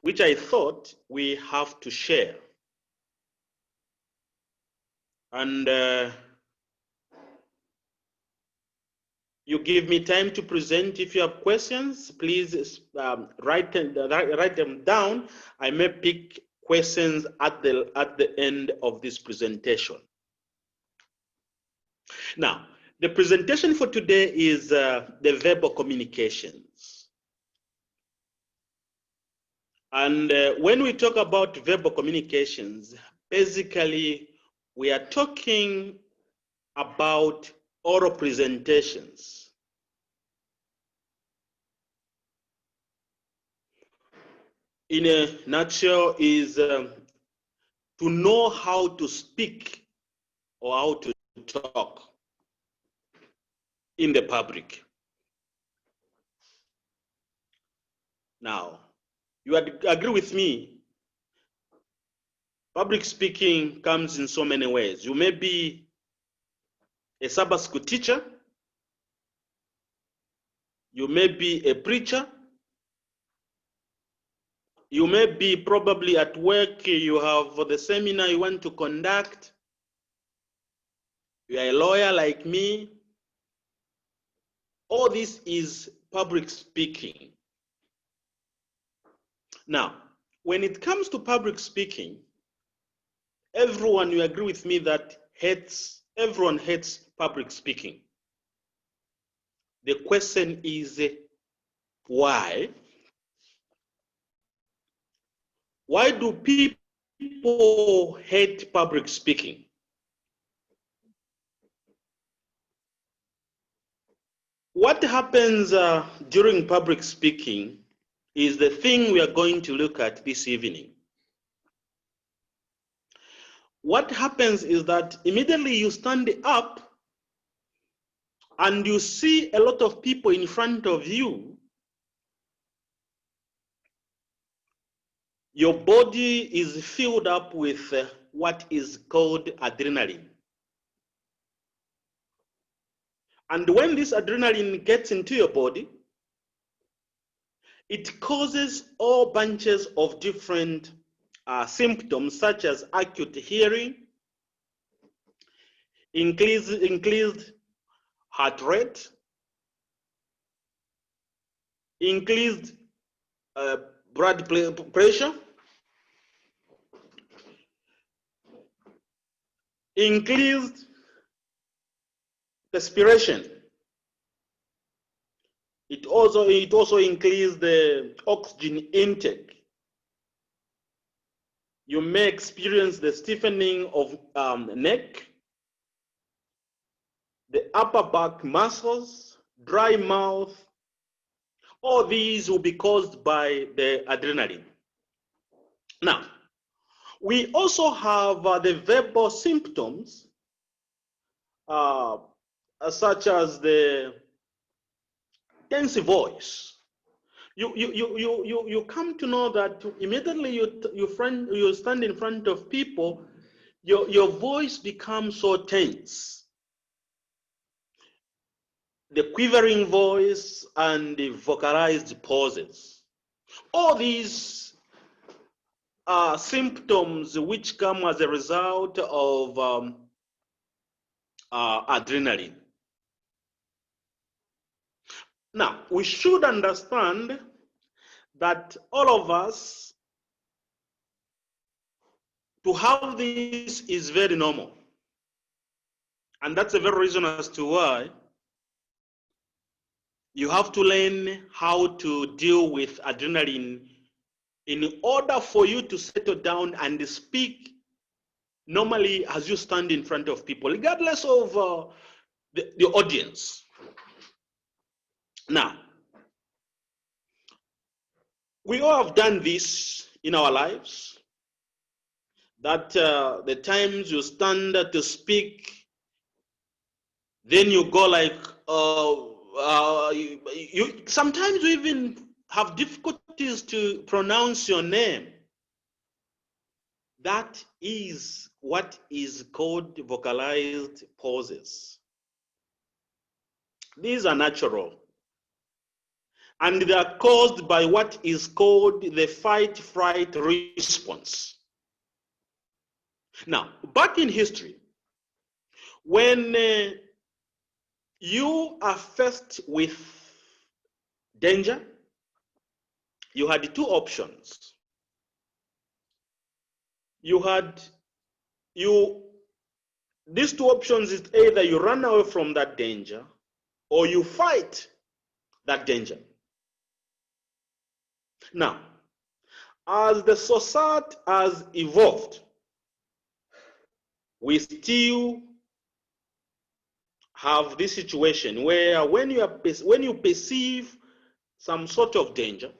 which I thought we have to share. And you give me time to present. If you have questions, please write them down. I may pick questions at the end of this presentation. Now, the presentation for today is the verbal communications. And when we talk about verbal communications, basically we are talking about oral presentations. In a nutshell, is to know how to speak or how to talk in the public. Now, you agree with me, public speaking comes in so many ways. You may be a Sabbath school teacher, you may be a preacher, you may be probably at work, you have the seminar you want to conduct, you are a lawyer like me. All this is public speaking. Now, when it comes to public speaking, everyone, you agree with me that everyone hates public speaking. The question is why? Why do people hate public speaking? What happens during public speaking is the thing we are going to look at this evening. What happens is that immediately you stand up and you see a lot of people in front of you, your body is filled up with what is called adrenaline. And when this adrenaline gets into your body, it causes all bunches of different symptoms, such as acute hearing, increased heart rate, increased blood pressure, increased perspiration. It also increases the oxygen intake. You may experience the stiffening of neck, the upper back muscles, dry mouth. All these will be caused by the adrenaline. Now, we also have the verbal symptoms, such as the tense voice. You come to know that immediately you stand in front of people, your voice becomes so tense. The quivering voice and the vocalized pauses. All these are symptoms which come as a result of adrenaline. Now, we should understand that all of us, to have this is very normal. And that's the very reason as to why you have to learn how to deal with adrenaline in order for you to settle down and speak normally as you stand in front of people, regardless of the audience. Now, we all have done this in our lives, that the times you stand to speak, then you go like, sometimes you even have difficulties to pronounce your name. That is what is called vocalized pauses. These are natural. And they are caused by what is called the fight-fright response. Now, back in history, when you are faced with danger, you had two options. These two options is either you run away from that danger or you fight that danger. Now, as the society has evolved, we still have this situation where when you perceive some sort of danger,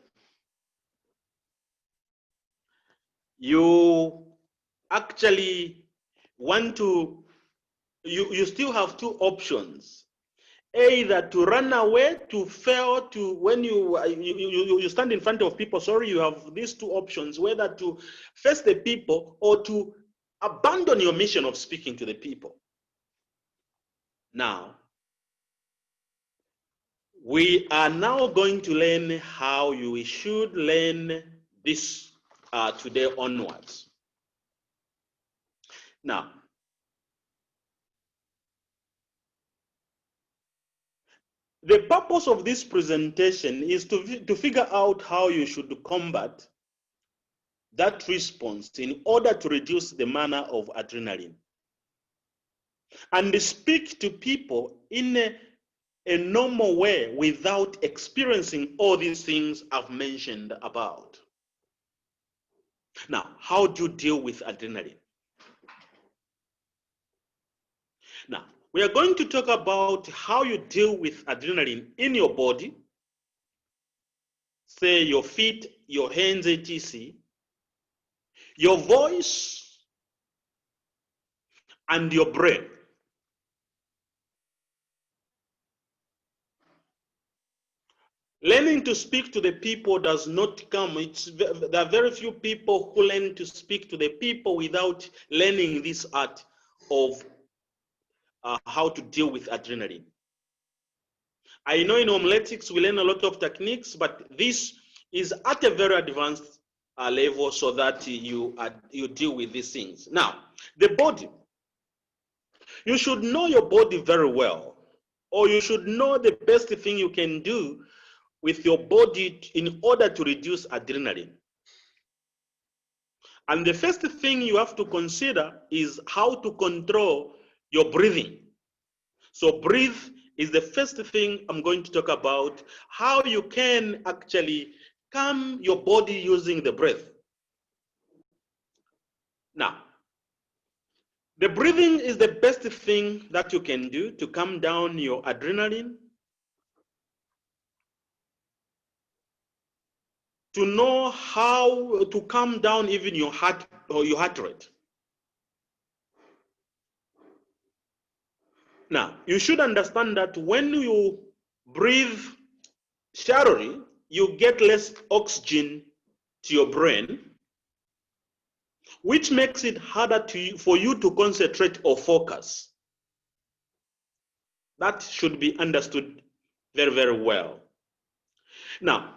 you actually want to, you still have two options. Either to run away, to fail, to when you stand in front of people, sorry, you have these two options, whether to face the people or to abandon your mission of speaking to the people. Now, we are now going to learn how you should learn this today onwards. Now, the purpose of this presentation is to figure out how you should combat that response in order to reduce the manner of adrenaline and speak to people in a normal way without experiencing all these things I've mentioned about. Now, how do you deal with adrenaline? Now, we are going to talk about how you deal with adrenaline in your body, say your feet, your hands, etc., your voice, and your brain. Learning to speak to the people does not come. There are very few people who learn to speak to the people without learning this art of how to deal with adrenaline. I know in homiletics we learn a lot of techniques, but this is at a very advanced level so that you deal with these things. Now, the body. You should know your body very well, or you should know the best thing you can do with your body in order to reduce adrenaline. And the first thing you have to consider is how to control your breathing. So breathe is the first thing I'm going to talk about, how you can actually calm your body using the breath. Now, the breathing is the best thing that you can do to calm down your adrenaline, to know how to calm down even your heart or your heart rate. Now, you should understand that when you breathe shallowly, you get less oxygen to your brain, which makes it harder for you to concentrate or focus. That should be understood very, very well. Now,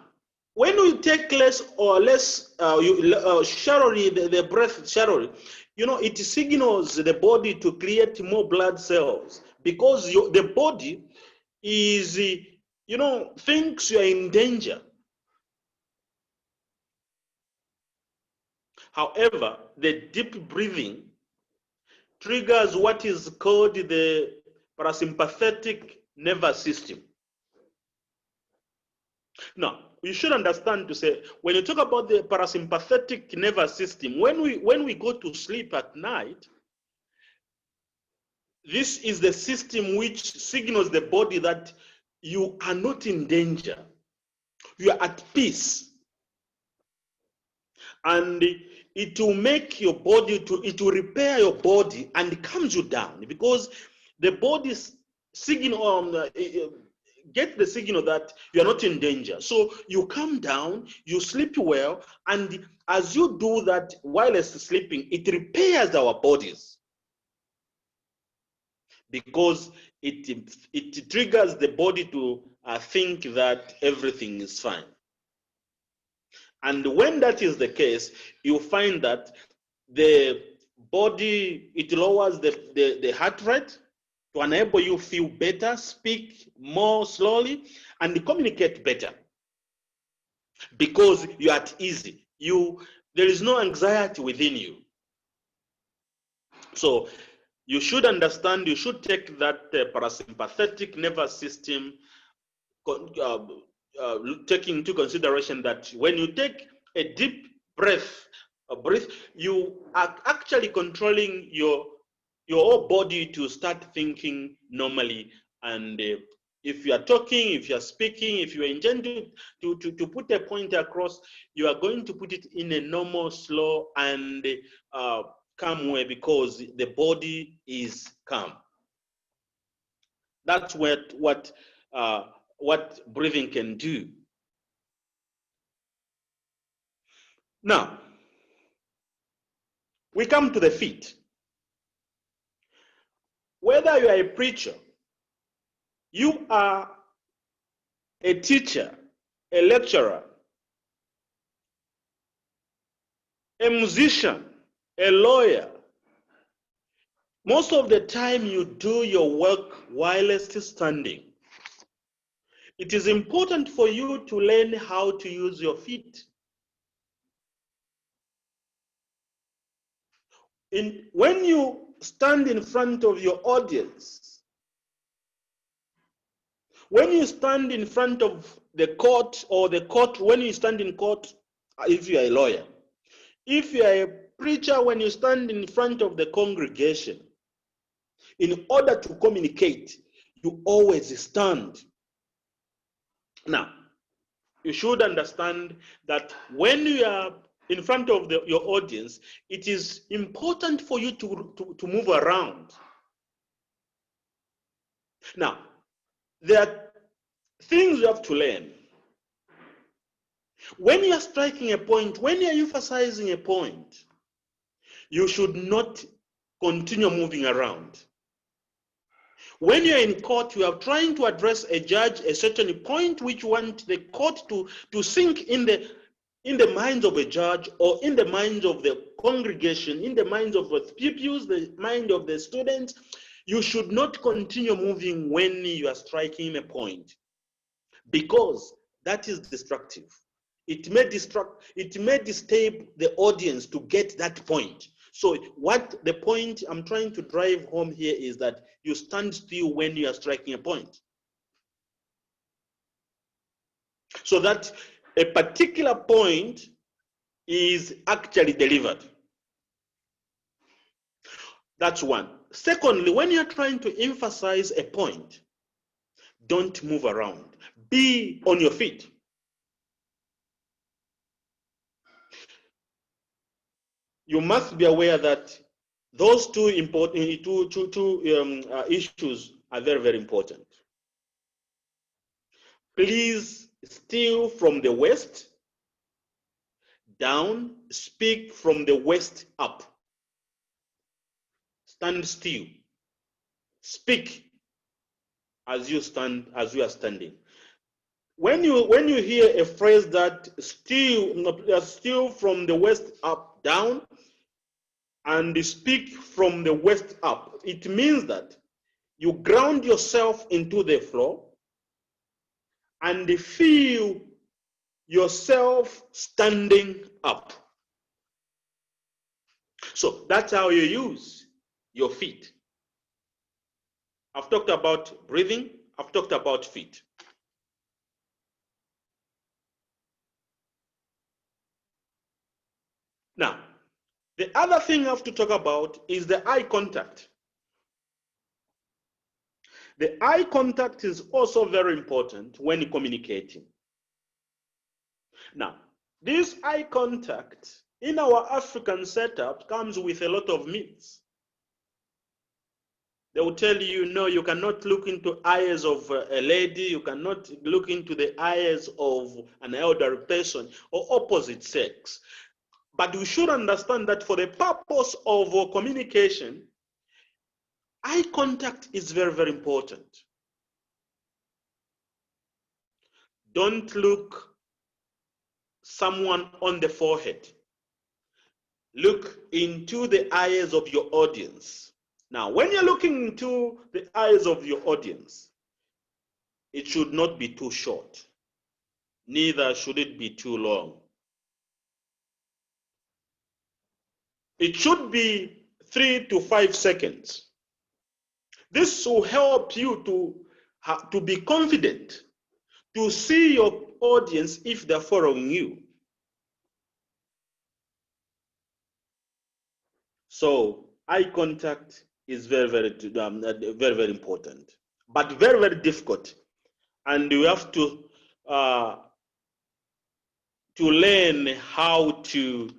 when you take less shallowly, the breath shallowly, it signals the body to create more blood cells because the body is, thinks you are in danger. However, the deep breathing triggers what is called the parasympathetic nervous system. Now, you should understand to say, when you talk about the parasympathetic nervous system, when we go to sleep at night, this is the system which signals the body that you are not in danger. You are at peace. And it will make your body, it will repair your body and calms you down because the body's signal, get the signal that you're not in danger. So you calm down, you sleep well, and as you do that while sleeping, it repairs our bodies because it triggers the body to think that everything is fine. And when that is the case, you find that the body, it lowers the heart rate to enable you feel better, speak more slowly, and communicate better. Because you're at ease. There is no anxiety within you. So you should understand, you should take that parasympathetic nervous system, taking into consideration that when you take a deep breath, you are actually controlling your whole body to start thinking normally. And if you are talking, if you are speaking, if you are intending to put a point across, you are going to put it in a normal, slow, and calm way, because the body is calm. That's what breathing can do. Now, we come to the feet. Whether you are a preacher, you are a teacher, a lecturer, a musician, a lawyer, most of the time you do your work while still standing. It is important for you to learn how to use your feet. When you stand in front of your audience, when you stand in front of the court, or when you stand in court, if you are a lawyer, if you are a preacher, when you stand in front of the congregation, in order to communicate, you always stand. Now, you should understand that when you are in front of your audience, it is important for you to move around. Now, there are things you have to learn. When you are striking a point, when you are emphasizing a point, you should not continue moving around. When you're in court, you are trying to address a judge a certain point which you want the court to sink in the minds of a judge, or in the minds of the congregation, in the minds of the pupils, the mind of the students. You should not continue moving when you are striking a point, because that is destructive. It may disturb the audience to get that point. So what the point I'm trying to drive home here is that you stand still when you are striking a point, so that a particular point is actually delivered. That's one. Secondly, when you're trying to emphasize a point, don't move around. Be on your feet. You must be aware that those two issues are very, very important. Please steal from the waist down, speak from the waist up. Stand still. Speak as you are standing. When you hear a phrase that steal from the waist up down and speak from the waist up, it means that you ground yourself into the floor and feel yourself standing up. So that's how you use your feet. I've talked about breathing, I've talked about feet. Now, the other thing I have to talk about is the eye contact. The eye contact is also very important when communicating. Now, this eye contact in our African setup comes with a lot of myths. They will tell you, no, you cannot look into eyes of a lady, you cannot look into the eyes of an elderly person or opposite sex. But we should understand that for the purpose of communication, eye contact is very, very important. Don't look someone on the forehead. Look into the eyes of your audience. Now, when you're looking into the eyes of your audience, it should not be too short. Neither should it be too long. It should be 3 to 5 seconds. This will help you to be confident, to see your audience if they're following you. So eye contact is very, very important, but very, very difficult. And you have to learn how to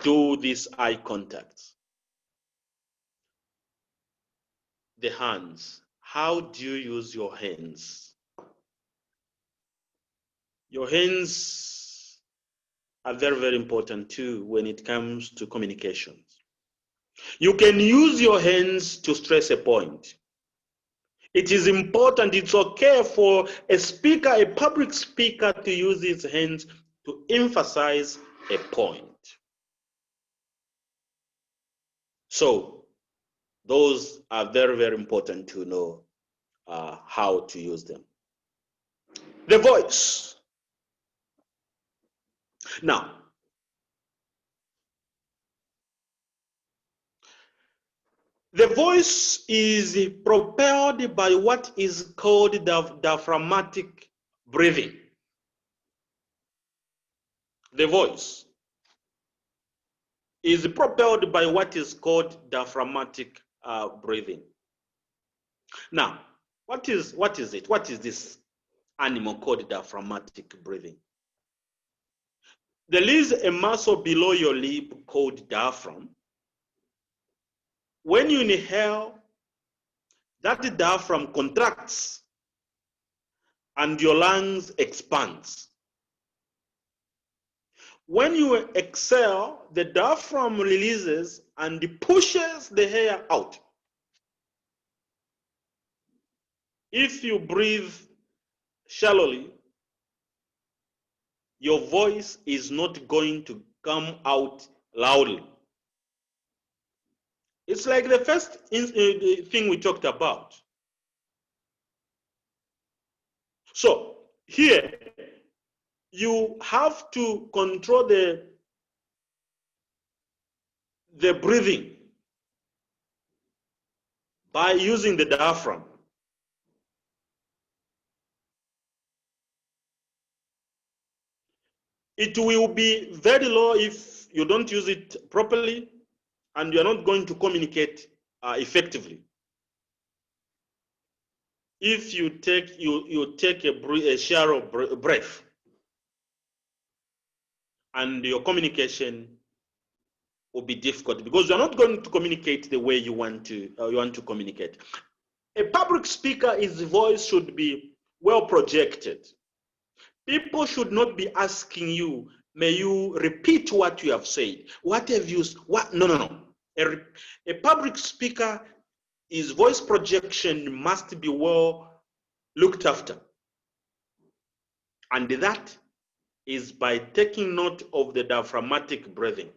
do this eye contact. The hands. How do you use your hands? Your hands are very, very important too when it comes to communications. You can use your hands to stress a point. It is important, it's okay for a speaker, a public speaker, to use his hands to emphasize a point. So those are very, very important to know how to use them. The voice. Now, the voice is propelled by what is called diaphragmatic breathing. The voice is propelled by what is called diaphragmatic breathing. Now, what is it? What is this animal called diaphragmatic breathing? There is a muscle below your lip called diaphragm. When you inhale, that diaphragm contracts and your lungs expands. When you exhale, the diaphragm releases and pushes the air out. If you breathe shallowly, your voice is not going to come out loudly. It's like the first thing we talked about. So here, you have to control the breathing by using the diaphragm. It will be very low if you don't use it properly, and you're not going to communicate effectively. If you take a shallow breath, and your communication will be difficult because you're not going to communicate the way you want to communicate. A public speaker, his voice should be well projected. People should not be asking you, may you repeat what you have said? What have you, what? No. A public speaker, his voice projection must be well looked after. And that is by taking note of the diaphragmatic breathing.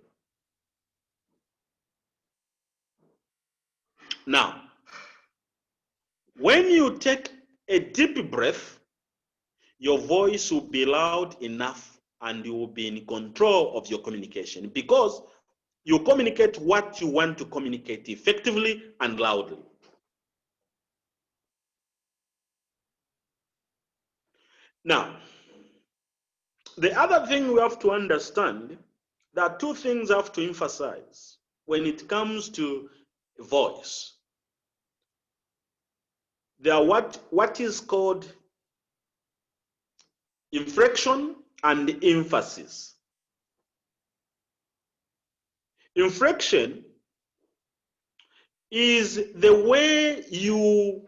Now, when you take a deep breath, your voice will be loud enough and you will be in control of your communication because you communicate what you want to communicate effectively and loudly. Now, the other thing we have to understand, there are two things I have to emphasize when it comes to voice. There are what is called inflection and emphasis. Inflection is the way the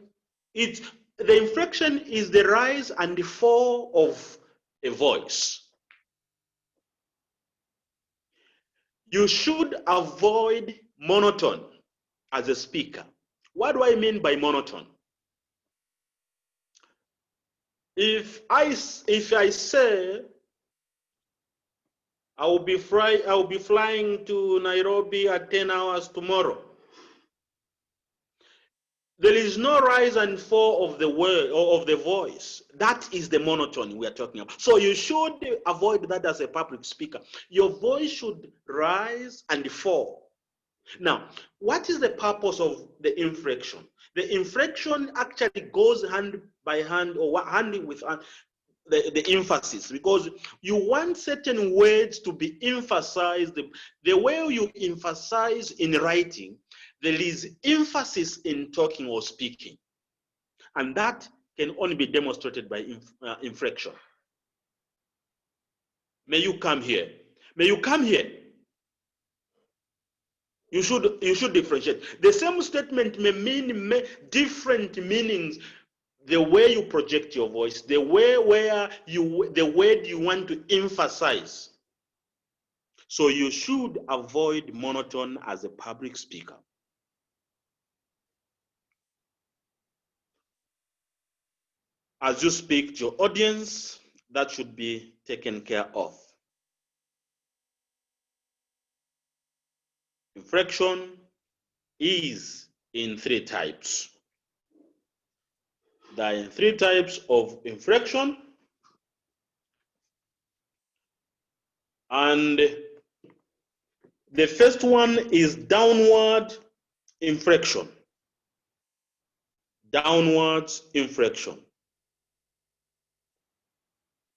inflection is the rise and the fall of a voice. You should avoid monotone as a speaker. What do I mean by monotone? If I say I will be flying to Nairobi at 10 hours tomorrow, there is no rise and fall of the word or of the voice. That is the monotony we are talking about. So you should avoid that as a public speaker. Your voice should rise and fall. Now, what is the purpose of the inflection? The inflection actually goes hand by hand or hand with hand, the emphasis, because you want certain words to be emphasized. The way you emphasize in writing, there is emphasis in talking or speaking, and that can only be demonstrated by inflection. May you come here. May you come here. You should differentiate. The same statement may mean different meanings. The way you project your voice, the way the word you want to emphasize. So you should avoid monotone as a public speaker. As you speak to your audience, that should be taken care of. Inflection is in 3 types. There are 3 types of inflection, and the first one is downward inflection. Downwards inflection.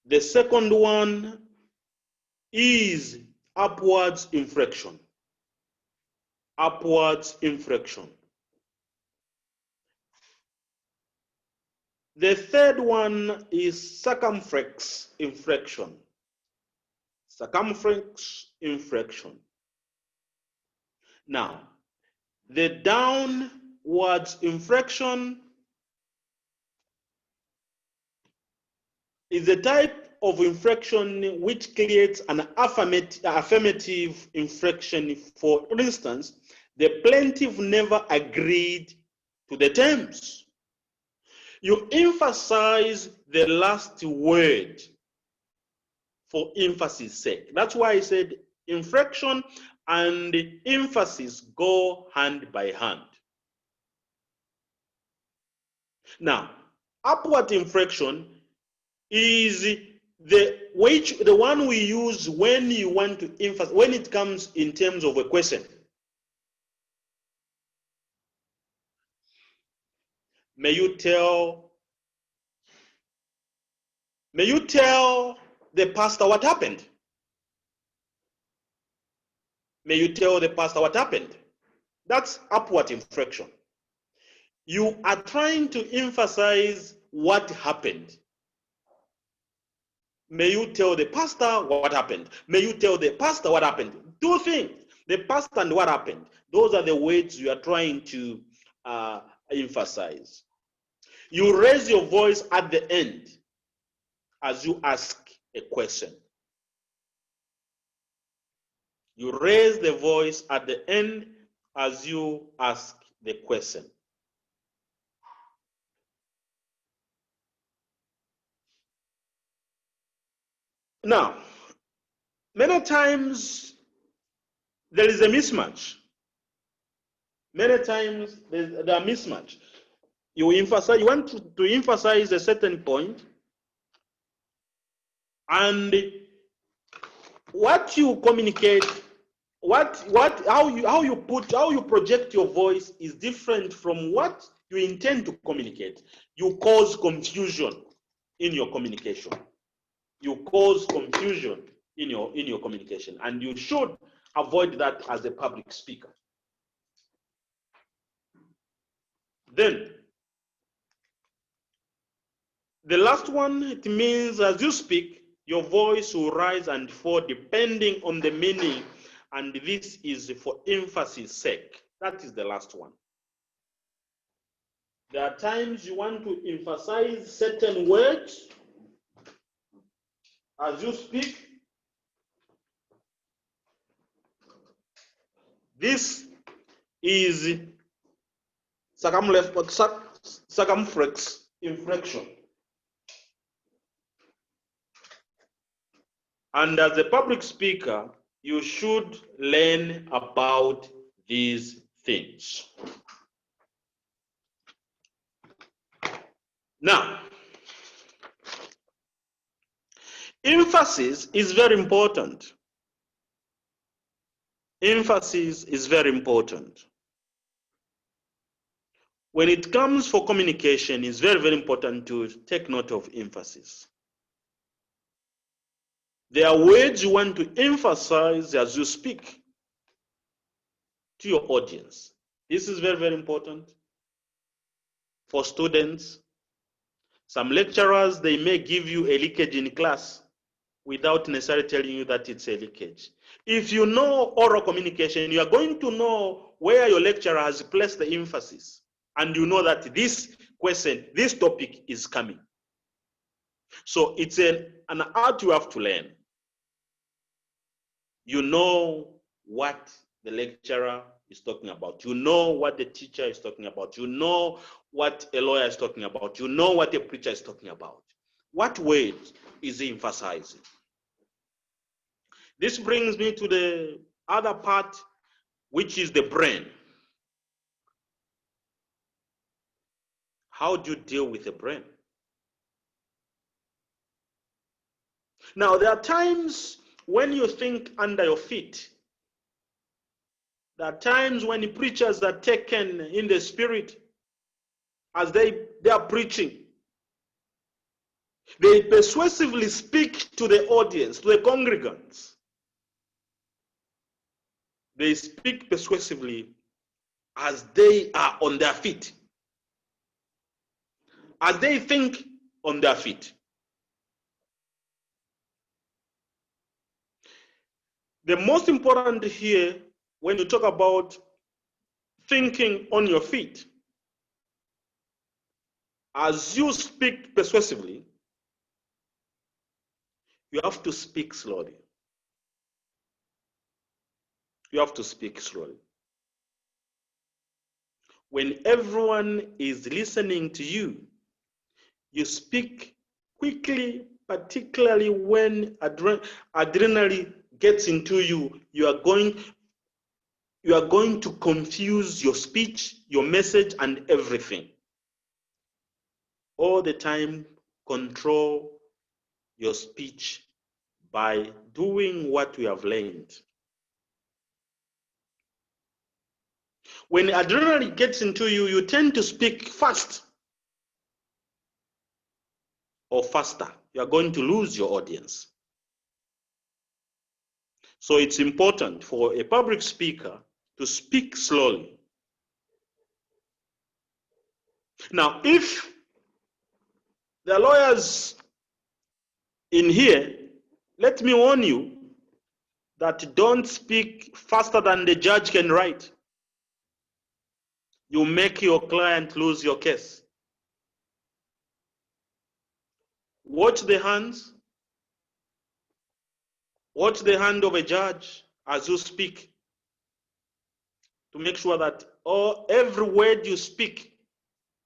The second one is upwards inflection. Upwards inflection. The third one is circumflex inflection. Circumflex inflection. Now, the downwards inflection is a type of inflection which creates an affirmative inflection. For instance, the plaintiff never agreed to the terms. You emphasize the last word for emphasis sake. That's why I said inflection and emphasis go hand by hand. Now, upward inflection is the one we use when you want to emphasize, when it comes in terms of a question. May you tell the pastor what happened? May you tell the pastor what happened? That's upward inflection. You are trying to emphasize what happened. May you tell the pastor what happened? May you tell the pastor what happened? 2 things, the pastor and what happened. Those are the words you are trying to emphasize. You raise your voice at the end as you ask a question. You raise the voice at the end as you ask the question. Now, many times there is a mismatch. Many times there are mismatch. You want to emphasize a certain point, and what you communicate, how you project your voice is different from what you intend to communicate. You cause confusion in your communication. You cause confusion in your communication, and you should avoid that as a public speaker. Then the last one, it means as you speak, your voice will rise and fall depending on the meaning, and this is for emphasis sake. That is the last one. There are times you want to emphasize certain words as you speak. This is circumflex inflection. And as a public speaker, you should learn about these things. Now, emphasis is very important. Emphasis is very important. When it comes for communication, it's very, very important to take note of emphasis. There are words you want to emphasize as you speak to your audience. This is very, very important for students. Some lecturers, they may give you a leakage in class without necessarily telling you that it's a leakage. If you know oral communication, you are going to know where your lecturer has placed the emphasis, and you know that this question, this topic is coming. So it's an art you have to learn. You know what the lecturer is talking about. You know what the teacher is talking about. You know what a lawyer is talking about. You know what a preacher is talking about. What word is he emphasizing? This brings me to the other part, which is the brain. How do you deal with the brain? Now, there are times when you think under your feet. There are times when the preachers are taken in the spirit as they are preaching. They persuasively speak to the audience, to the congregants. They speak persuasively as they are on their feet, as they think on their feet. The most important here, when you talk about thinking on your feet, as you speak persuasively, you have to speak slowly. You have to speak slowly. When everyone is listening to you, you speak quickly, particularly when adrenaline gets into you. You are going to confuse your speech, your message, and everything. All the time, control your speech by doing what we have learned. When adrenaline gets into you, you tend to speak fast or faster. You are going to lose your audience. So it's important for a public speaker to speak slowly. Now, if there are lawyers in here, let me warn you that don't speak faster than the judge can write. You make your client lose your case. Watch the hands. Watch the hand of a judge as you speak to make sure that every word you speak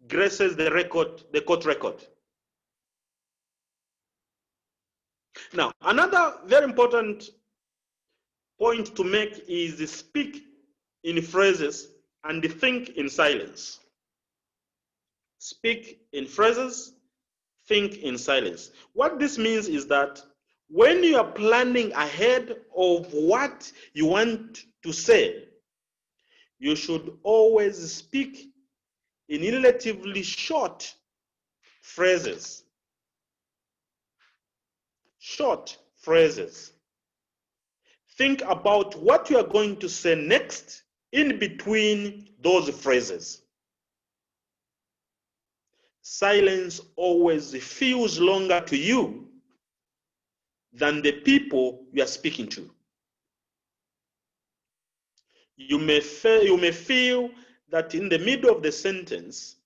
graces the record, the court record. Now, another very important point to make is speak in phrases and think in silence. Speak in phrases, think in silence. What this means is that when you are planning ahead of what you want to say, you should always speak in relatively short phrases. Short phrases. Think about what you are going to say next in between those phrases. Silence always feels longer to you than the people you are speaking to. You may feel that in the middle of the sentence,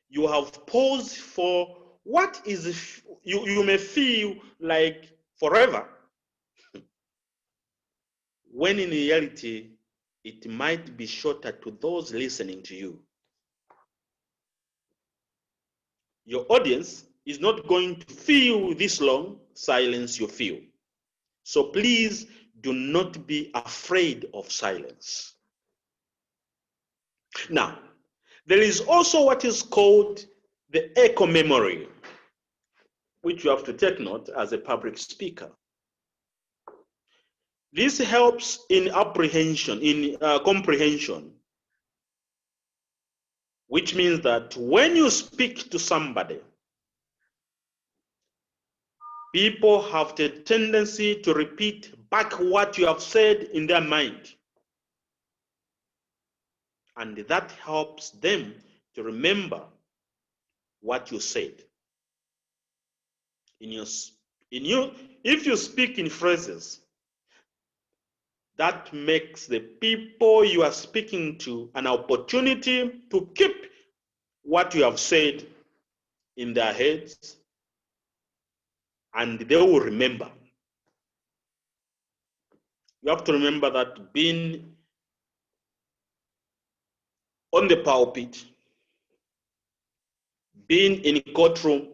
you have paused for what is, you may feel like forever, when in reality, it might be shorter to those listening to you. Your audience is not going to feel this long silence you feel. So please do not be afraid of silence. Now, there is also what is called the echo memory, which you have to take note as a public speaker. This helps in apprehension, in comprehension, which means that when you speak to somebody, people have the tendency to repeat back what you have said in their mind. And that helps them to remember what you said. If you speak in phrases, that makes the people you are speaking to an opportunity to keep what you have said in their heads, and they will remember. You have to remember that being on the pulpit, being in a courtroom,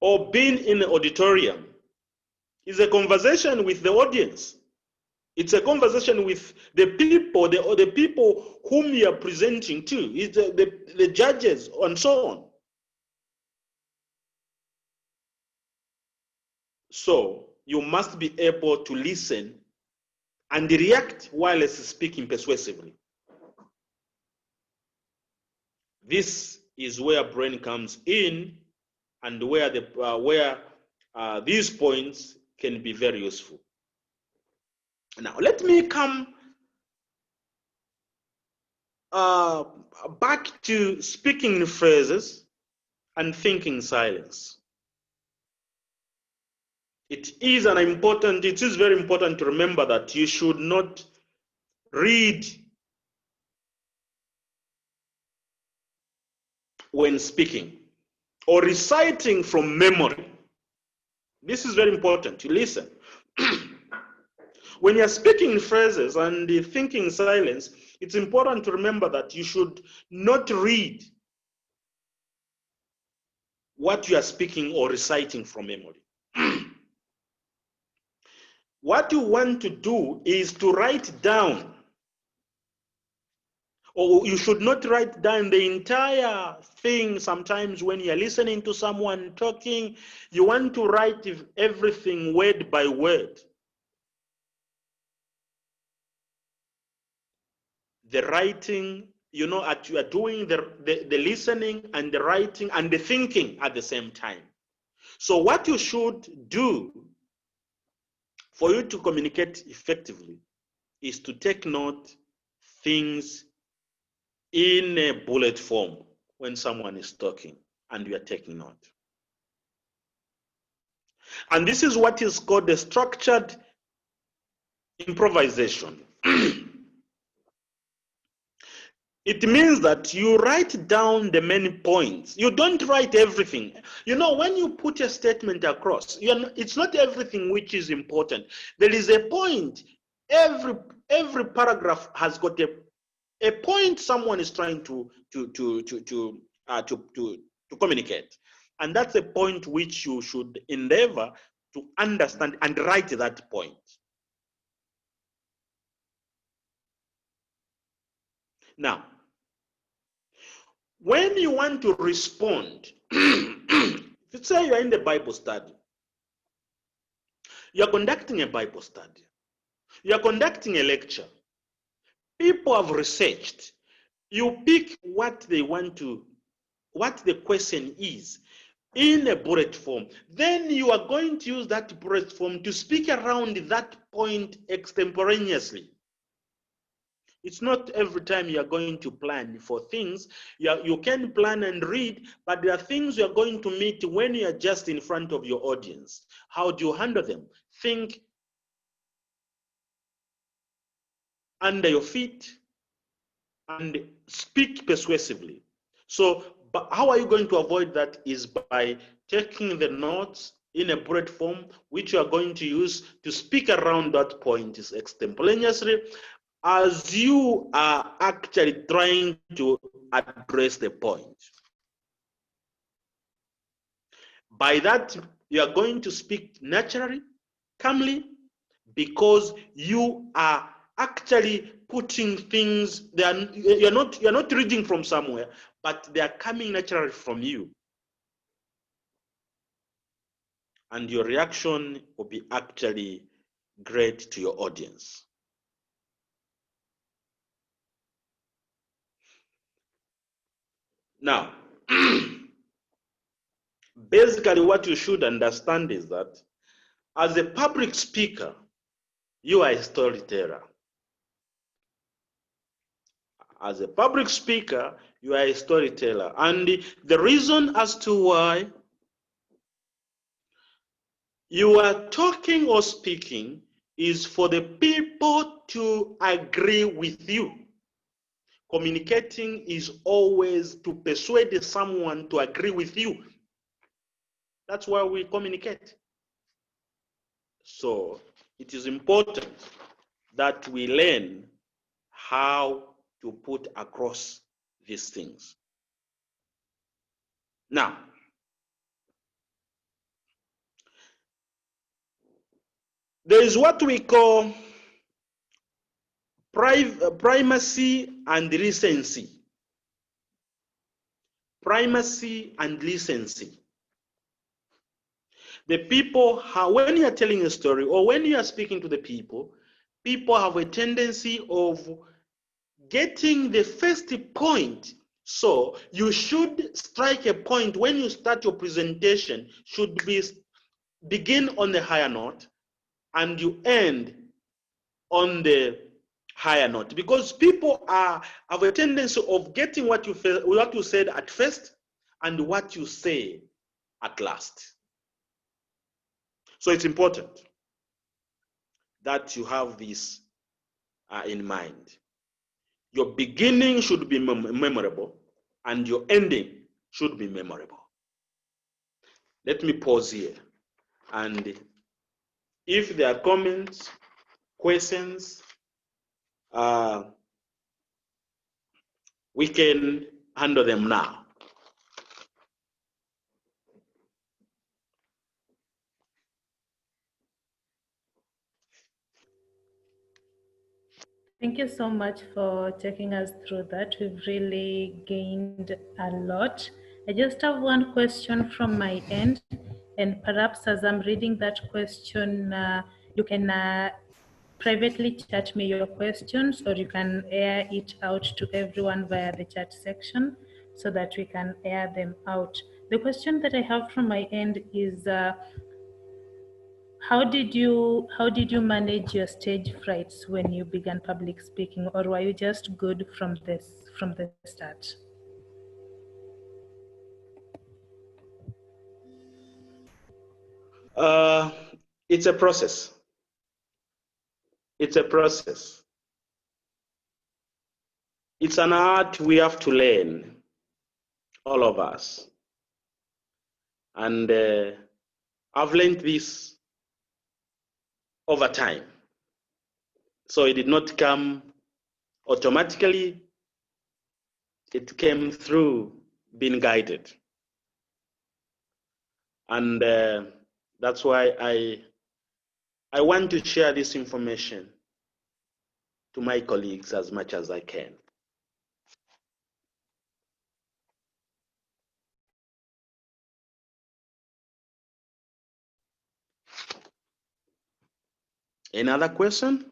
or being in an auditorium is a conversation with the audience. It's a conversation with the people, the people whom you are presenting to. It's the judges and so on. So you must be able to listen and react while speaking persuasively. This is where brain comes in, and where these points can be very useful. Now, let me come back to speaking in phrases and thinking silence. It is very important to remember that you should not read when speaking or reciting from memory. This is very important. You listen. When you're speaking in phrases and thinking silence, it's important to remember that you should not read what you are speaking or reciting from memory. What you want to do is to write down, or you should not write down the entire thing. Sometimes when you're listening to someone talking, you want to write everything word by word. The writing, you know, you are doing the listening and the writing and the thinking at the same time. So what you should do for you to communicate effectively is to take note things in a bullet form when someone is talking and you are taking note. And this is what is called the structured improvisation. It means that you write down the main points. You don't write everything. You know, when you put a statement across, it's not everything which is important. There is a point. Every paragraph has got a point someone is trying to communicate, and that's a point which you should endeavor to understand and write that point. Now, when you want to respond, let's say you're in the Bible study, you're conducting a Bible study, you're conducting a lecture, people have researched, you pick what they want to, what the question is in a bullet form. Then you are going to use that bullet form to speak around that point extemporaneously. It's not every time you are going to plan for things. You can plan and read, but there are things you are going to meet when you are just in front of your audience. How do you handle them? Think under your feet and speak persuasively. So, but how are you going to avoid that is by taking the notes in a bullet form, which you are going to use to speak around that point is extemporaneously, as you are actually trying to address the point. By that, you are going to speak naturally, calmly, because you are actually putting things, you're not reading from somewhere, but they are coming naturally from you. And your reaction will be actually great to your audience. Now, basically what you should understand is that as a public speaker, you are a storyteller. As a public speaker, you are a storyteller. And the reason as to why you are talking or speaking is for the people to agree with you. Communicating is always to persuade someone to agree with you. That's why we communicate. So it is important that we learn how to put across these things. Now, there is what we call primacy and recency. Primacy and recency. The people, when you are telling a story or when you are speaking to the people, people have a tendency of getting the first point. So you should strike a point when you start your presentation, should begin on the higher note and you end on the higher note, because people have a tendency of getting what you said at first and what you say at last. So it's important that you have this in mind. Your beginning should be memorable and your ending should be memorable. Let me pause here, and if there are comments, questions, we can handle them now. Thank you so much for taking us through that. We've really gained a lot. I just have one question from my end, and perhaps as I'm reading that question, you can privately chat me your questions, or you can air it out to everyone via the chat section so that we can air them out. The question that I have from my end is, how did you manage your stage frights when you began public speaking, or were you just good from the start? It's a process. It's a process. It's an art we have to learn, all of us. And I've learned this over time. So it did not come automatically. It came through being guided. And that's why I want to share this information to my colleagues as much as I can. Another question?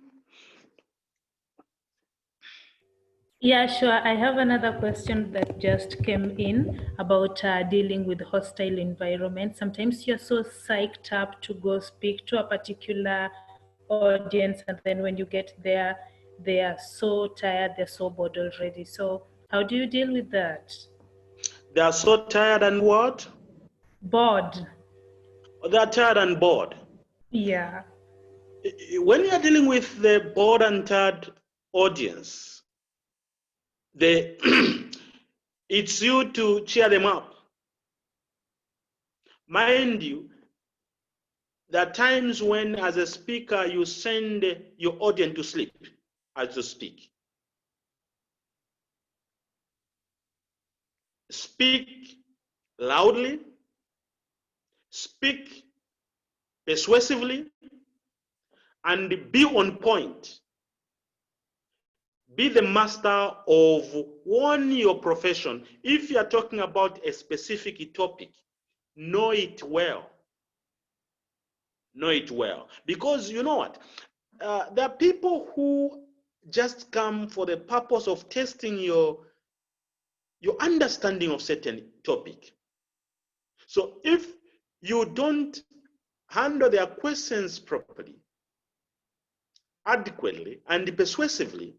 Yeah, sure. I have another question that just came in about dealing with hostile environment. Sometimes you're so psyched up to go speak to a particular audience, and then when you get there, they are so tired, they're so bored already. So how do you deal with that? They are so tired and what? Bored. They are tired and bored. Yeah. When you are dealing with the bored and tired audience, it's you to cheer them up. Mind you, there are times when, as a speaker, you send your audience to sleep as you speak. Speak loudly, speak persuasively, and be on point. Be the master of your profession. If you are talking about a specific topic, know it well. Know it well. Because you know what? There are people who just come for the purpose of testing your understanding of certain topic. So if you don't handle their questions properly, adequately, and persuasively,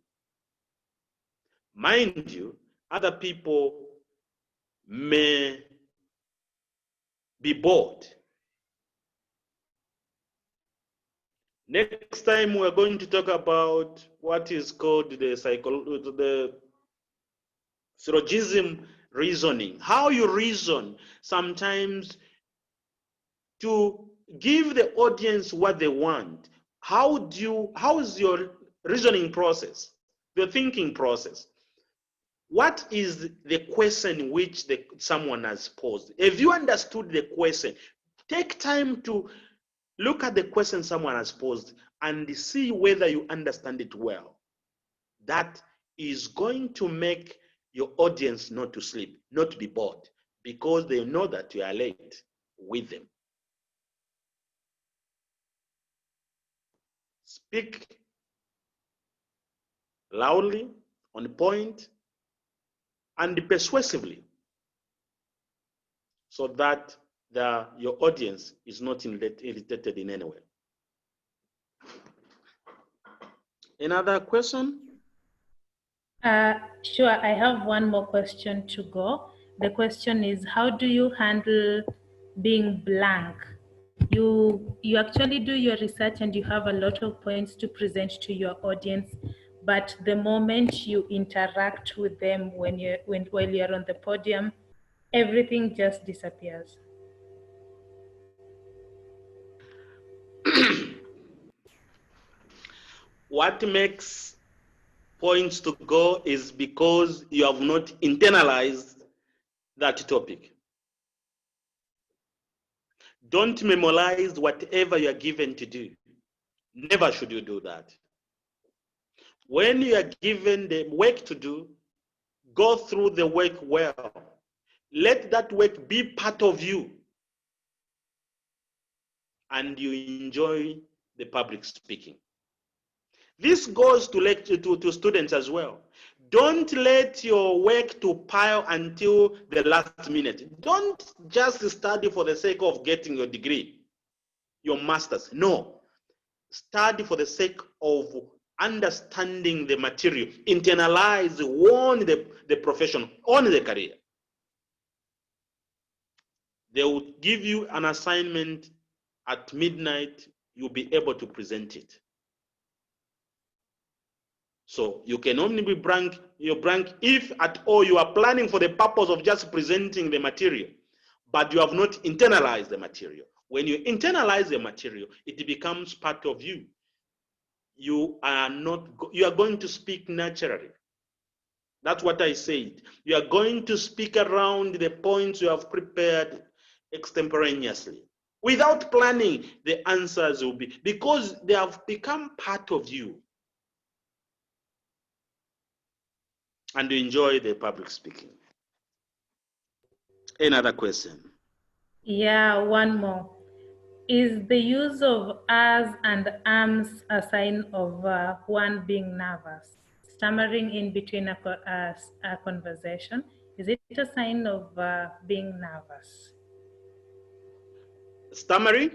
mind you, other people may be bored. Next time we're going to talk about what is called the syllogism reasoning. How you reason sometimes to give the audience what they want. How is your reasoning process, the thinking process? What is the question which someone has posed? If you understood the question, take time to look at the question someone has posed and see whether you understand it well. That is going to make your audience not to sleep, not to be bored, because they know that you are late with them. Speak loudly, on point, and persuasively, so that your audience is not irritated in any way. Another question? Sure, I have one more question to go. The question is, how do you handle being blank? You actually do your research and you have a lot of points to present to your audience, but the moment you interact with them while you're on the podium, everything just disappears. What makes points to go is because you have not internalized that topic. Don't memorize whatever you are given to do. Never should you do that. When you are given the work to do, go through the work well. Let that work be part of you, and you enjoy the public speaking. This goes to students as well. Don't let your work to pile until the last minute. Don't just study for the sake of getting your degree, your master's. No. Study for the sake of understanding the material. Internalize, own the profession, own the career. They will give you an assignment at midnight. You'll be able to present it. So you can only be blank if at all you are planning for the purpose of just presenting the material, but you have not internalized the material. When you internalize the material, it becomes part of you. You are going to speak naturally. That's what I said. You are going to speak around the points you have prepared extemporaneously. Without planning, the answers will be, because they have become part of you. And you enjoy the public speaking. Another question? Yeah, one more. Is the use of us and arms a sign of one being nervous? Stammering in between a conversation, is it a sign of being nervous? Stammering?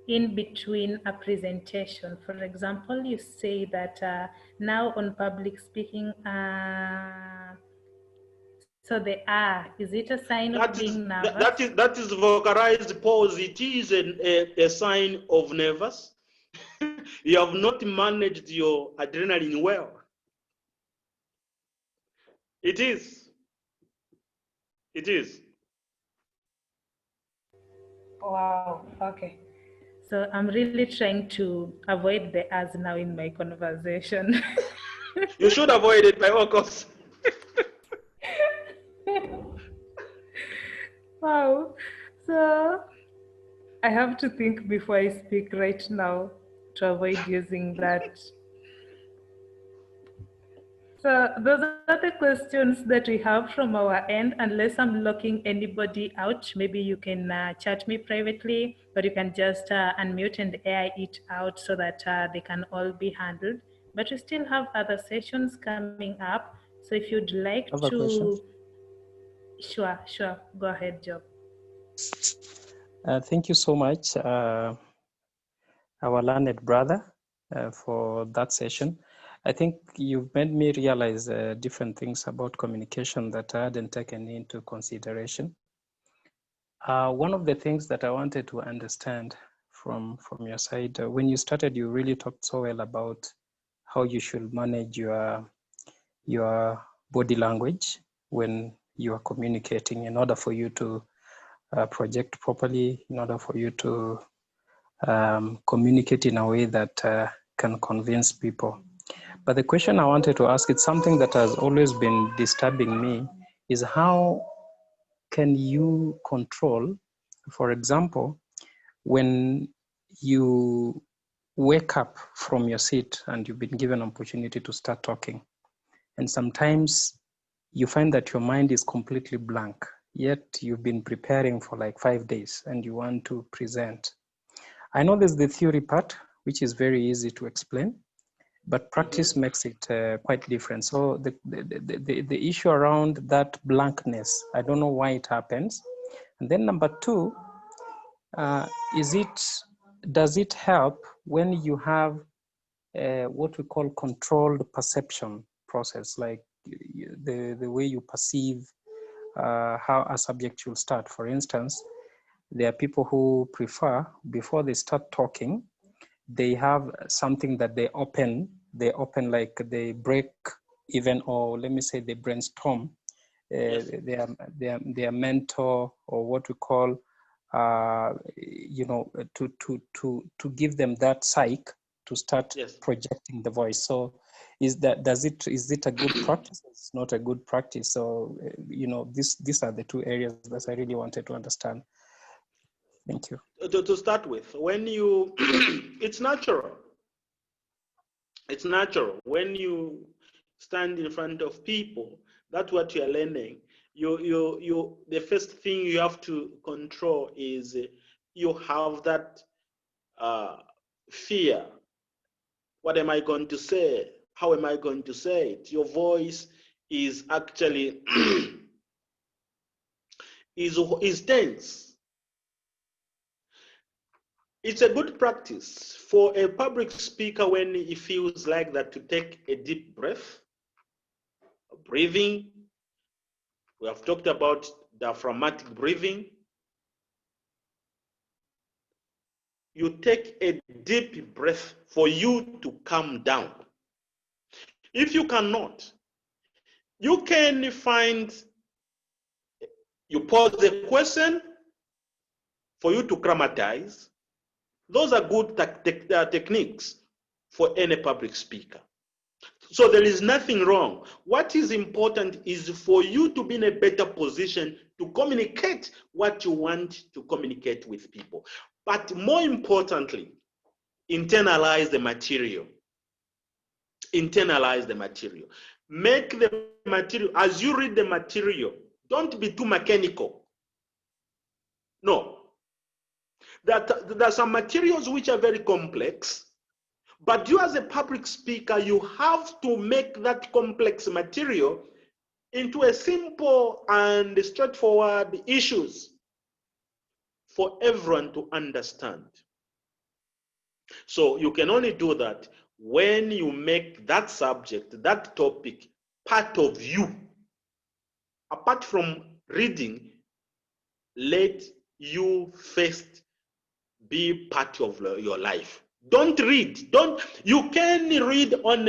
In between a presentation. For example, you say that now on public speaking, so they are. Is it a sign of being nervous? That is vocalized pause. It is a sign of nervous. You have not managed your adrenaline well. It is. It is. Wow. Okay. So I'm really trying to avoid the as now in my conversation. You should avoid it by all costs. Wow. So I have to think before I speak right now to avoid using that. So those are the questions that we have from our end. Unless I'm locking anybody out, maybe you can chat me privately, or you can just unmute and AI it out so that they can all be handled. But we still have other sessions coming up. So if you'd like Other to, questions? sure, go ahead, Job. Thank you so much, our learned brother, for that session. I think you've made me realize different things about communication that I hadn't taken into consideration. One of the things that I wanted to understand from your side, when you started, you really talked so well about how you should manage your body language when you are communicating in order for you to project properly, in order for you to communicate in a way that can convince people. But the question I wanted to ask, it's something that has always been disturbing me, is how can you control, for example, when you wake up from your seat and you've been given an opportunity to start talking, and sometimes you find that your mind is completely blank, yet you've been preparing for like 5 days and you want to present. I know there's the theory part, which is very easy to explain, but practice makes it quite different. So the issue around that blankness, I don't know why it happens. And then number two, does it help when you have what we call controlled perception process, like the way you perceive how a subject should start? For instance, there are people who prefer, before they start talking, they have something that they open like they break even, or let me say they brainstorm Yes. their mentor, or what we call to give them that psych to start Yes. projecting the voice. So is it a good practice? It's not a good practice. So these are the two areas that I really wanted to understand. Thank you. To start with, when you, it's natural. It's natural. When you stand in front of people, that's what you're learning. The first thing you have to control is you have that fear. What am I going to say? How am I going to say it? Your voice is actually is tense. It's a good practice for a public speaker when he feels like that to take a deep breath, breathing. We have talked about diaphragmatic breathing. You take a deep breath for you to calm down. If you cannot, you can find, you pose the question for you to climatize. Those are good techniques for any public speaker. So there is nothing wrong. What is important is for you to be in a better position to communicate what you want to communicate with people. But more importantly, internalize the material. Internalize the material. Make the material, as you read the material, don't be too mechanical. No. There are some materials which are very complex, but you as a public speaker, you have to make that complex material into a simple and straightforward issues for everyone to understand. So you can only do that when you make that subject, that topic, part of you. Apart from reading, let you first be part of your life. Don't read. You can read on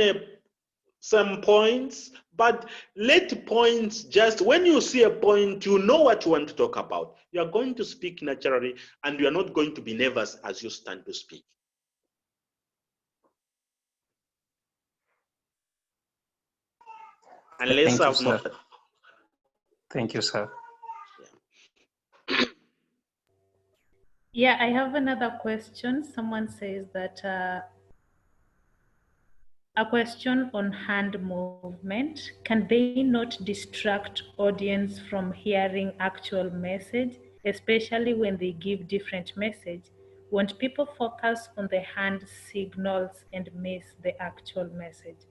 some points, but let points just, when you see a point, you know what you want to talk about. You are going to speak naturally, and you are not going to be nervous as you stand to speak. Unless Thank you, I've sir. not. Thank you, sir. Yeah, I have another question. Someone says that A question on hand movement. Can they not distract audience from hearing actual message, especially when they give different message? Won't people focus on the hand signals and miss the actual message?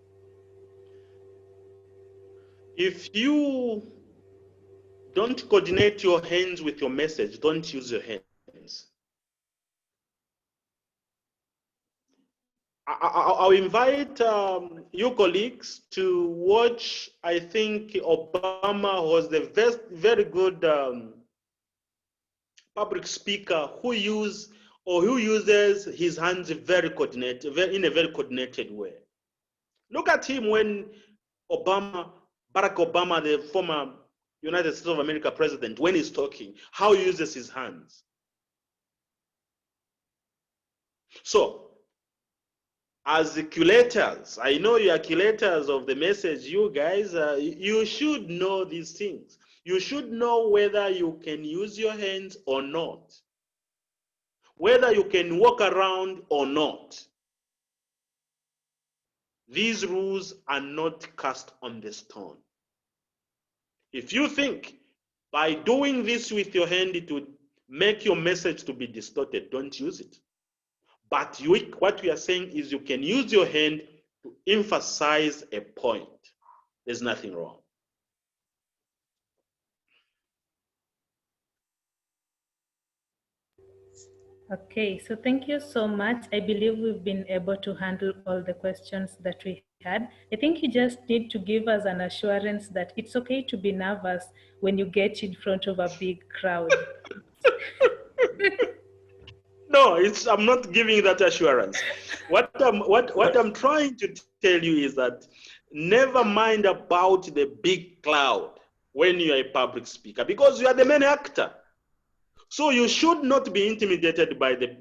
If you don't coordinate your hands with your message, don't use your hands. I'll invite you colleagues to watch. I think Obama was the very good public speaker who uses his hands very coordinated, in a very coordinated way. Look at him when Barack Obama, the former United States of America president, when he's talking, how he uses his hands. So, as the curators, I know you are curators of the message, you guys, you should know these things. You should know whether you can use your hands or not, whether you can walk around or not. These rules are not cast on the stone. If you think by doing this with your hand, it would make your message to be distorted, don't use it. But what we are saying is you can use your hand to emphasize a point. There's nothing wrong. Okay, so thank you so much. I believe we've been able to handle all the questions that we had. I think you just need to give us an assurance that it's okay to be nervous when you get in front of a big crowd. No, I'm not giving that assurance. What I'm trying to tell you is that never mind about the big cloud when you are a public speaker, because you are the main actor. So you should not be intimidated by the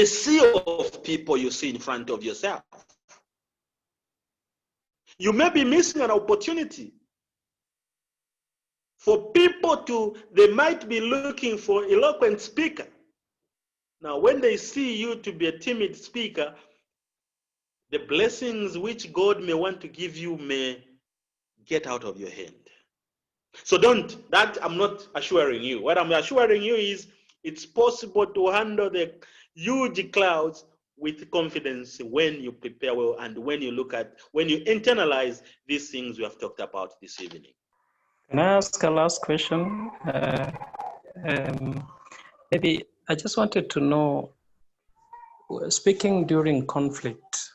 sea of people you see in front of yourself. You may be missing an opportunity for people they might be looking for eloquent speaker. Now, when they see you to be a timid speaker, the blessings which God may want to give you may get out of your hand. So I'm not assuring you. What I'm assuring you is it's possible to handle the huge clouds with confidence when you prepare well and when you internalize these things we have talked about this evening. Can I ask a last question? Maybe I just wanted to know, speaking during conflict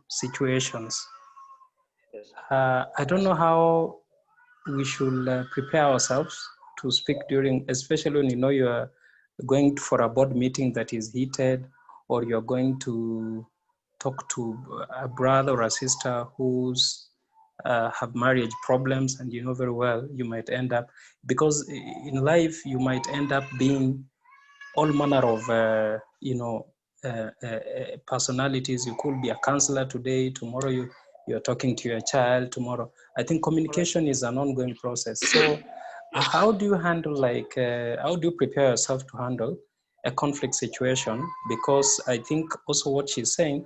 situations, I don't know how we should prepare ourselves to speak during, especially when you know you are going for a board meeting that is heated, or you're going to talk to a brother or a sister who's have marriage problems, and you know very well you might end up, because in life you might end up being all manner of personalities. You could be a counselor today, tomorrow you're talking to your child, tomorrow. I think communication is an ongoing process. So how do you handle, how do you prepare yourself to handle a conflict situation? Because I think also what she's saying,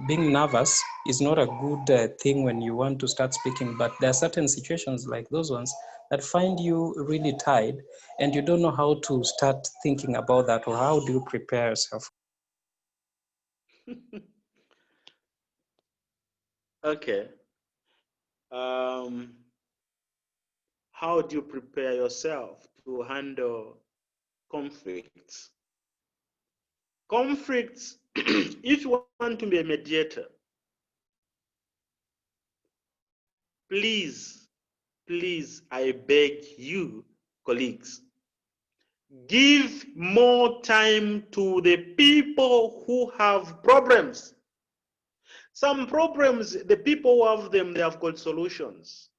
being nervous is not a good thing when you want to start speaking, but there are certain situations like those ones that find you really tired and you don't know how to start thinking about that, or how do you prepare yourself? Okay. How do you prepare yourself to handle conflicts? Conflicts, if you want to be a mediator, please, I beg you, colleagues, give more time to the people who have problems. Some problems, the people who have them, they have got solutions.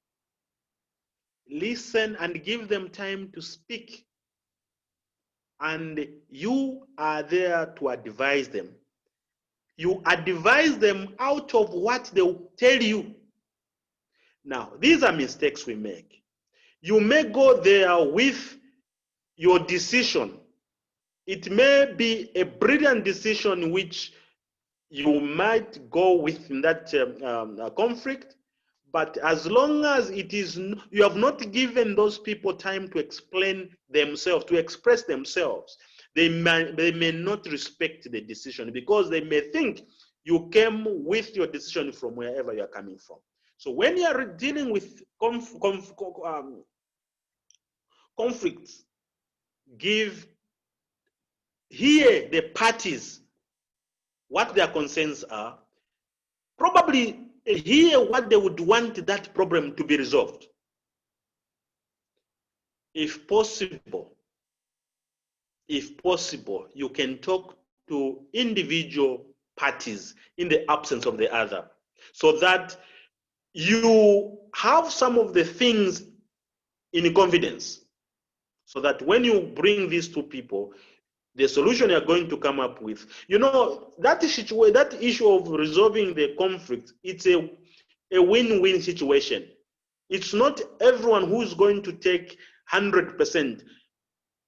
Listen and give them time to speak. And you are there to advise them. You advise them out of what they will tell you. Now, these are mistakes we make. You may go there with your decision, it may be a brilliant decision which you might go within that conflict, but as long as it is, you have not given those people time to explain themselves, to express themselves, they may not respect the decision because they may think you came with your decision from wherever you are coming from. So when you are dealing with conflicts, hear the parties what their concerns are, probably hear what they would want that problem to be resolved. If possible, you can talk to individual parties in the absence of the other, so that you have some of the things in confidence, so that when you bring these two people, the solution you're going to come up with, that issue of resolving the conflict, it's a win-win situation. It's not everyone who's going to take 100%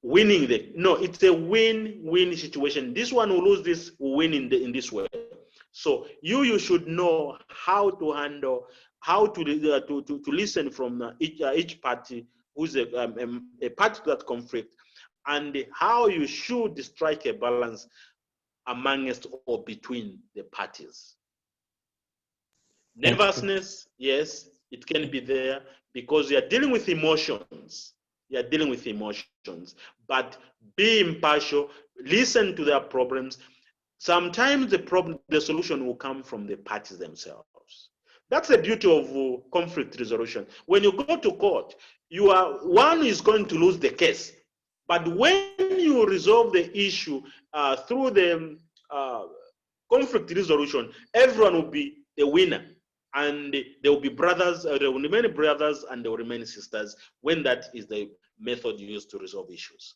winning no, it's a win-win situation. This one will lose, this will win in this way. So you should know how to handle, how to listen from each party who's a party to that conflict, and how you should strike a balance amongst or between the parties. Nervousness, yes, it can be there because you're dealing with emotions. You're dealing with emotions, but be impartial, listen to their problems. Sometimes the solution will come from the parties themselves. That's the beauty of conflict resolution. When you go to court, one is going to lose the case. But when you resolve the issue through the conflict resolution, everyone will be the winner. And there will be brothers, there will remain brothers, and there will remain sisters when that is the method used to resolve issues.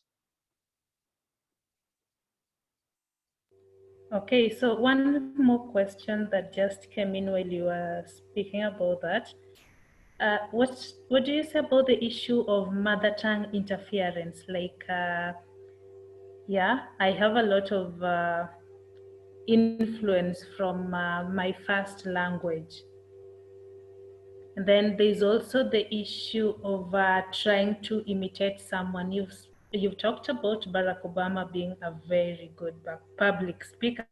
Okay, so one more question that just came in while you were speaking about that. What do you say about the issue of mother tongue interference? Like, yeah, I have a lot of influence from my first language. And then there's also the issue of trying to imitate someone. You've talked about Barack Obama being a very good public speaker.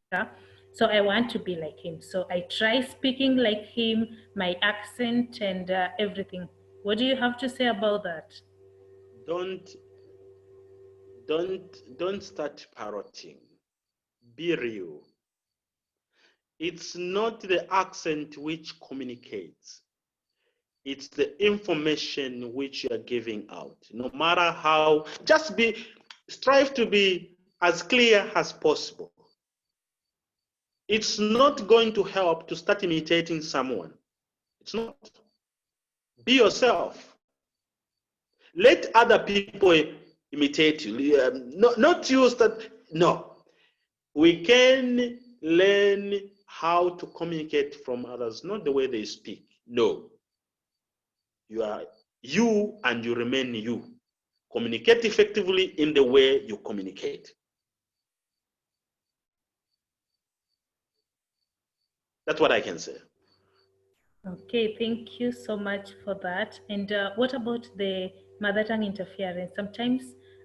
So I want to be like him. So I try speaking like him, my accent and everything. What do you have to say about that? Don't start parroting. Be real. It's not the accent which communicates. It's the information which you are giving out. No matter how, strive to be as clear as possible. It's not going to help to start imitating someone. It's not. Be yourself. Let other people imitate you. Not you start. No. We can learn how to communicate from others, not the way they speak. No. You are you and you remain you. Communicate effectively in the way you communicate. That's what I can say. Okay, thank you so much for that. And what about the mother tongue interference? Sometimes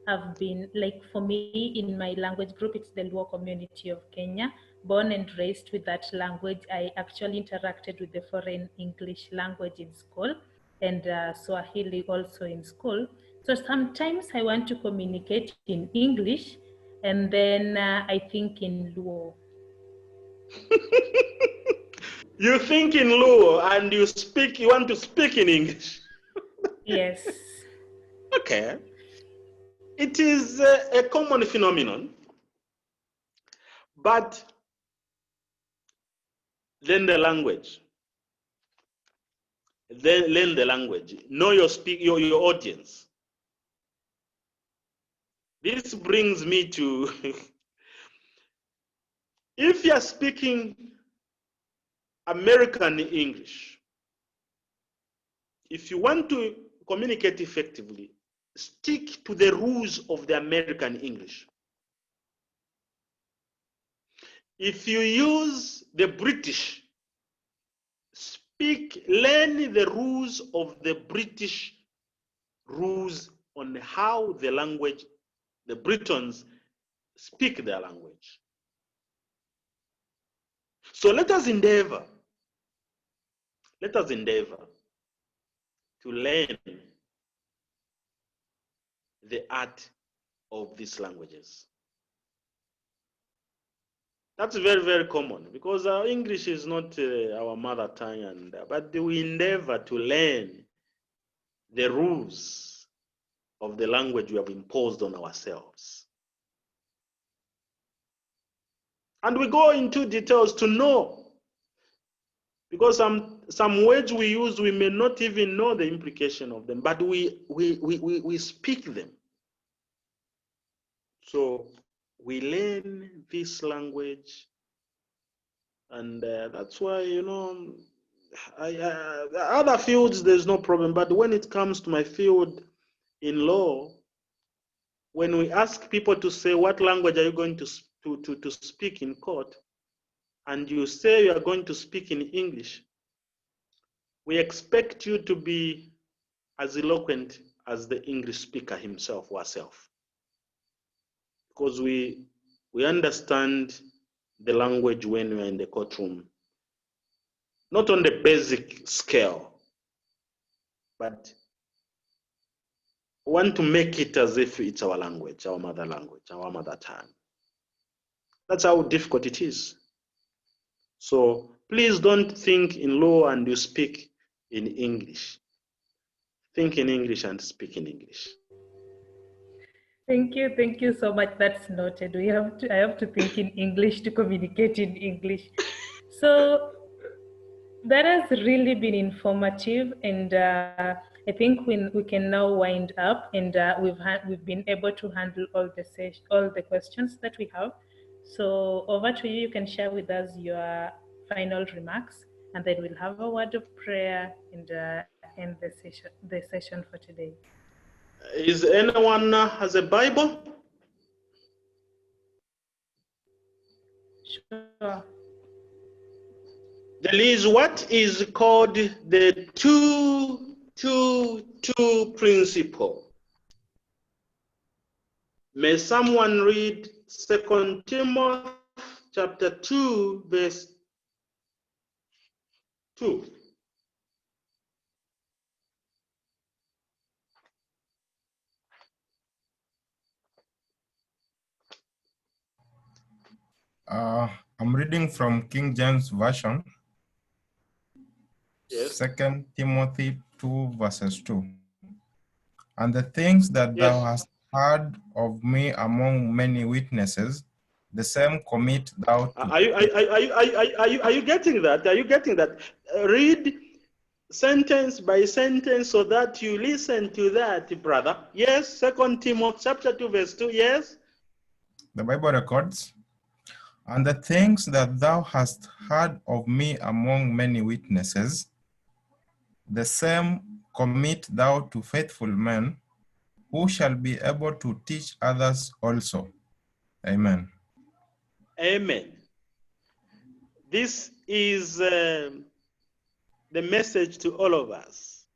I've been, like for me in my language group, it's the Luo community of Kenya, born and raised with that language. I actually interacted with the foreign English language in school and Swahili also in school. So sometimes I want to communicate in English and then I think in Luo. You think in Luo and you want to speak in English. Yes. Okay. It is a common phenomenon, but learn the language. Learn the language. Know your audience. This brings me to if you're speaking American English, if you want to communicate effectively, stick to the rules of the American English. If you use the British, learn the rules of the British rules on how the language, the Britons speak their language. So let us endeavor to learn the art of these languages. That's very, very common because our English is not our mother tongue, but we endeavor to learn the rules of the language we have imposed on ourselves. And we go into details to know, because some words we use, we may not even know the implication of them, but we speak them. So we learn this language, and that's why, you know, other fields there's no problem, but when it comes to my field in law, when we ask people to say what language are you going to speak in court, and you say you are going to speak in English, we expect you to be as eloquent as the English speaker himself or herself, because we understand the language when we are in the courtroom, not on the basic scale, but we want to make it as if it's our language, our mother language, our mother tongue. That's how difficult it is. So please don't think in law and you speak in English. Think in English and speak in English. Thank you so much. That's noted. I have to think in English to communicate in English. So that has really been informative, and I think we can now wind up, and we've been able to handle all the questions that we have. So over to you. You can share with us your final remarks, and then we'll have a word of prayer and end the session for today. Is anyone has a Bible? Sure. There is what is called the 2-2-2 principle. May someone read 2 Timothy chapter 2, verse 2. I'm reading from King James Version. Yes. 2 Timothy 2, verses 2. And the things that thou hast heard of me among many witnesses, the same commit thou to. Are you getting that? Are you getting that? Read sentence by sentence so that you listen to that, brother. Yes, 2 Timothy chapter 2, verse 2. Yes. The Bible records, and the things that thou hast heard of me among many witnesses, the same commit thou to faithful men, who shall be able to teach others also. Amen. Amen. This is the message to all of us.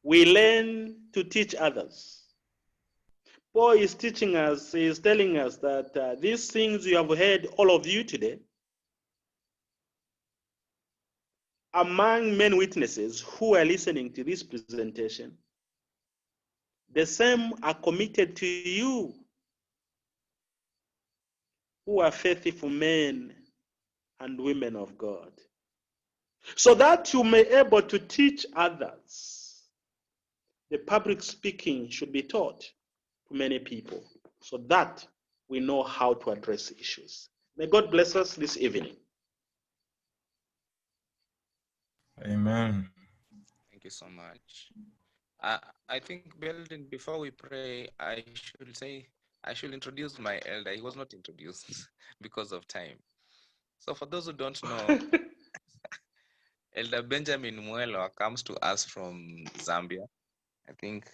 We learn to teach others. Paul is teaching us, he is telling us that these things you have heard, all of you today, among many witnesses who are listening to this presentation, the same are committed to you who are faithful men and women of God, so that you may be able to teach others. The public speaking should be taught to many people so that we know how to address issues. May God bless us this evening. Amen. Thank you so much. I think, Belden, before we pray, I should introduce my elder. He was not introduced because of time. So for those who don't know, Elder Benjamin Mwelwa comes to us from Zambia. I think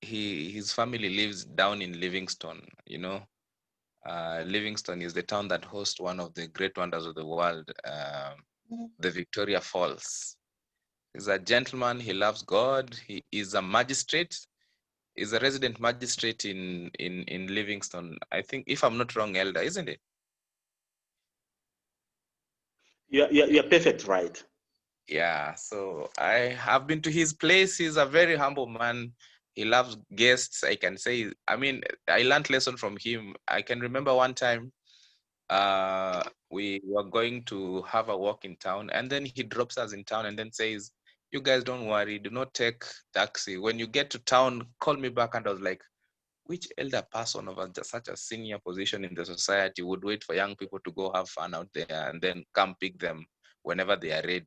his family lives down in Livingstone, you know. Livingston is the town that hosts one of the great wonders of the world, the Victoria Falls. He's a gentleman. He loves God. He is a magistrate. He's a resident magistrate in Livingston. I think, if I'm not wrong, Elder, isn't it? You're perfect, right? Yeah. So I have been to his place. He's a very humble man. He loves guests. I can say. I mean, I learned lesson from him. I can remember one time we were going to have a walk in town, and then he drops us in town and then says, "You guys don't worry, do not take taxi. When you get to town, call me back." And I was like, which elder person of such a senior position in the society would wait for young people to go have fun out there and then come pick them whenever they are ready?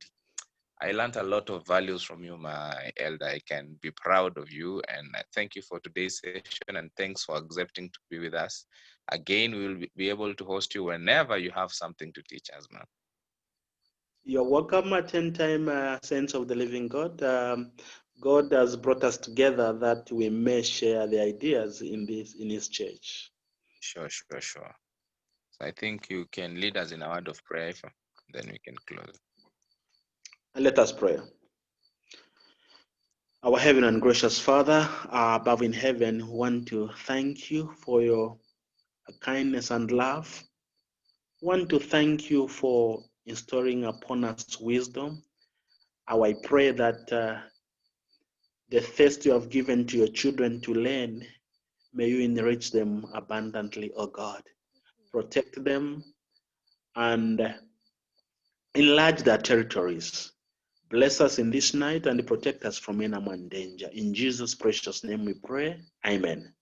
I learned a lot of values from you, my elder. I can be proud of you, and I thank you for today's session, and thanks for accepting to be with us. Again, we will be able to host you whenever you have something to teach us, man. You're welcome at 10-time Saints of the Living God. God has brought us together that we may share the ideas in His church. Sure. So I think you can lead us in a word of prayer, then we can close. And let us pray. Our heaven and gracious Father, above in heaven, we want to thank you for your kindness and love. We want to thank you for installing upon us wisdom. I pray that the thirst you have given to your children to learn, may you enrich them abundantly, O God. Protect them and enlarge their territories. Bless us in this night and protect us from any harm and danger. In Jesus' precious name we pray. Amen.